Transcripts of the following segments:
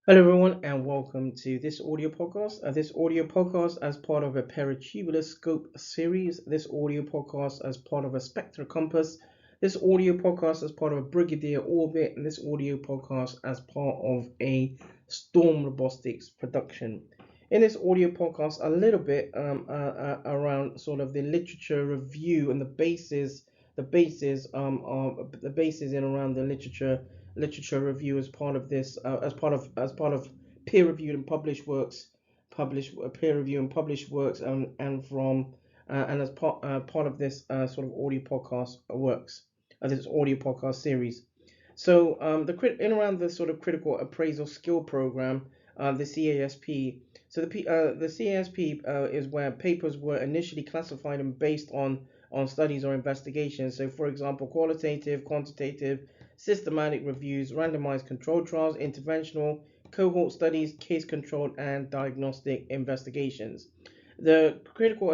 Hello, everyone, and welcome to this audio podcast. This audio podcast, as part of a Peritubular scope series, this audio podcast, as part of a Spectre compass, this audio podcast, as part of a Brigadier orbit, and this audio podcast, as part of a Storm Robotics production. In this audio podcast, a little bit around sort of the literature review and the basis in around the literature review as part of this as part of peer reviewed and published works published peer review and published works and as part of this sort of audio podcast works this audio podcast series. So in around the sort of critical appraisal skill program, the CASP. So the CASP is where papers were initially classified and based on studies or investigations. So, for example, qualitative, quantitative, systematic reviews, randomized controlled trials, interventional, cohort studies, case controlled, and diagnostic investigations. The critical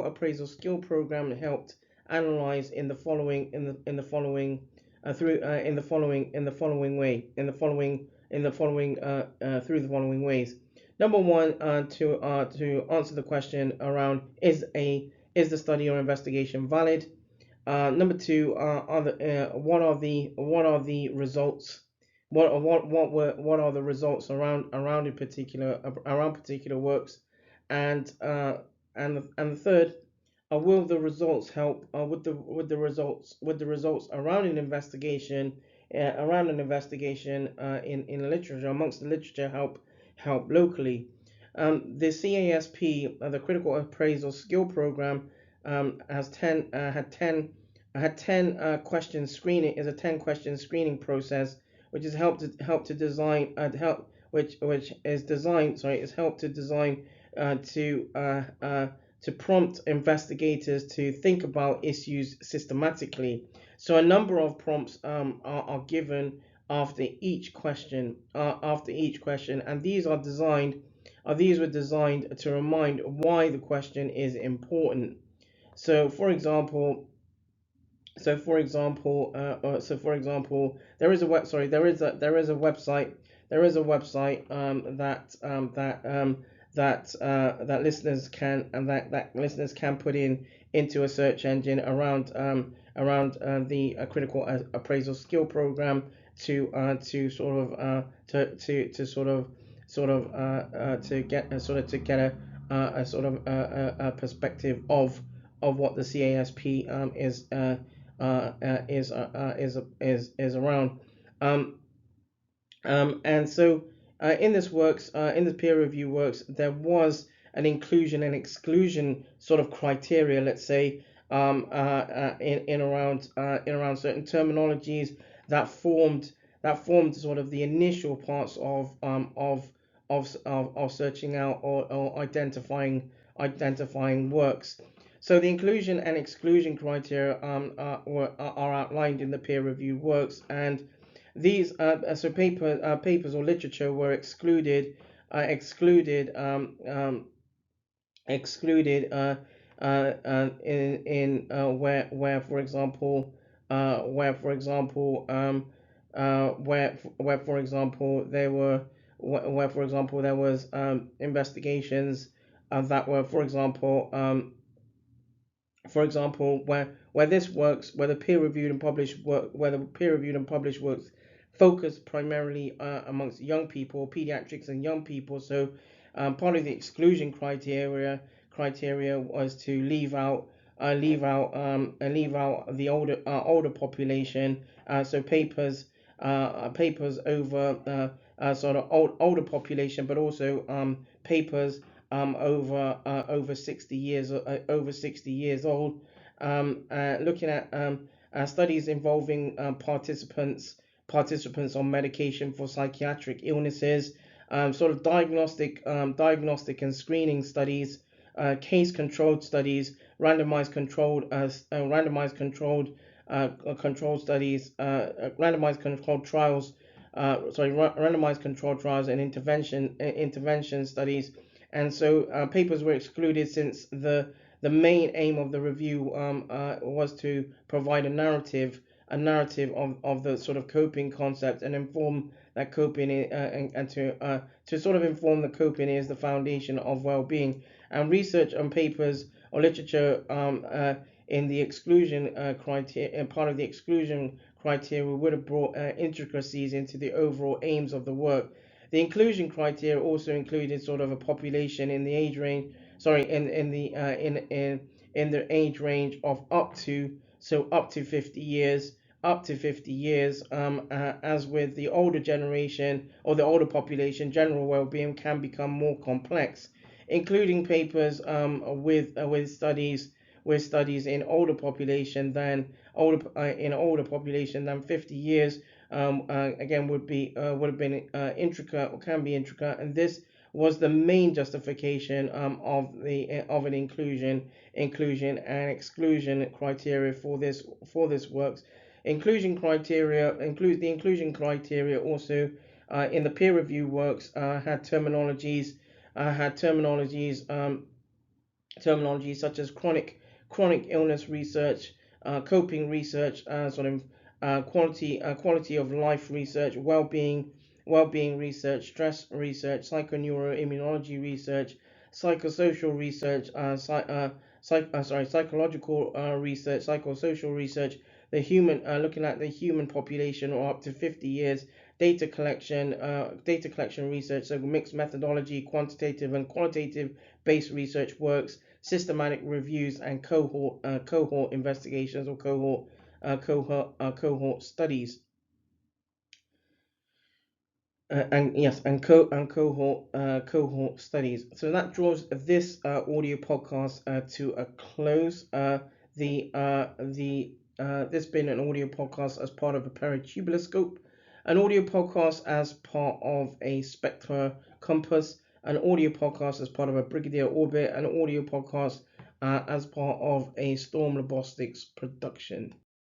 appraisal skill program helped analyze in the following through in the following way in the following through the following ways. Number one, to answer the question around is the study or investigation valid? Number two, what are the results? What are the results around a particular around particular works? And the third, will the results help? Would the results around an investigation in literature amongst the literature help locally? The CASP, the Critical Appraisal Skill Program, has 10 had 10 question screening is a 10 question screening process, which is help to design help which is designed sorry is helped to design to prompt investigators to think about issues systematically. So a number of prompts are given after each question, and these were designed to remind why the question is important. So, for example, there is a website that listeners can that listeners can put into a search engine around the critical appraisal skill program to sort of to get a sort of a perspective of what the CASP is around. Um, and so in the peer review works, there was an inclusion and exclusion sort of criteria, let's say, in around certain terminologies that formed sort of the initial parts of searching out or identifying works. So the inclusion and exclusion criteria are outlined in the peer review works, and these papers or literature were excluded in where for example there were where for example there was investigations that were for example, where this works, where the peer reviewed and published works focus primarily amongst young people, pediatrics and young people. So, part of the exclusion criteria was to leave out the older population. So papers over sort of older population, but also papers over 60 years old, looking at studies involving participants on medication for psychiatric illnesses, sort of diagnostic and screening studies, case controlled studies, controlled studies, randomized controlled trials, randomized controlled trials and intervention studies. And so papers were excluded since the main aim of the review was to provide a narrative of the sort of coping concept and inform that coping and to sort of inform that coping is the foundation of well-being. And research on papers or literature in the exclusion criteria, part of the exclusion criteria would have brought intricacies into the overall aims of the work. The inclusion criteria also included sort of a population in the age range, sorry, in the age range of up to 50 years, as with the older generation or the older population, general well-being can become more complex, including papers with studies in older population than 50 years. Again, would have been intricate or can be intricate, and this was the main justification of an inclusion and exclusion criteria for this works. Inclusion criteria also in the peer review works had terminologies such as chronic illness research, coping research, sort of quality of life research, well-being research, stress research, psychoneuroimmunology research, psychosocial research, psychological research, psychosocial research, the human looking at the human population or up to 50 years, data collection research, so mixed methodology, quantitative and qualitative based research works, systematic reviews, and cohort investigations or cohort studies. And yes, and cohort studies. So that draws this audio podcast to a close. This been an audio podcast as part of a Peritubular scope, an audio podcast as part of a Spectre compass, an audio podcast as part of a Brigadier orbit, an audio podcast as part of a Storm Robotics production.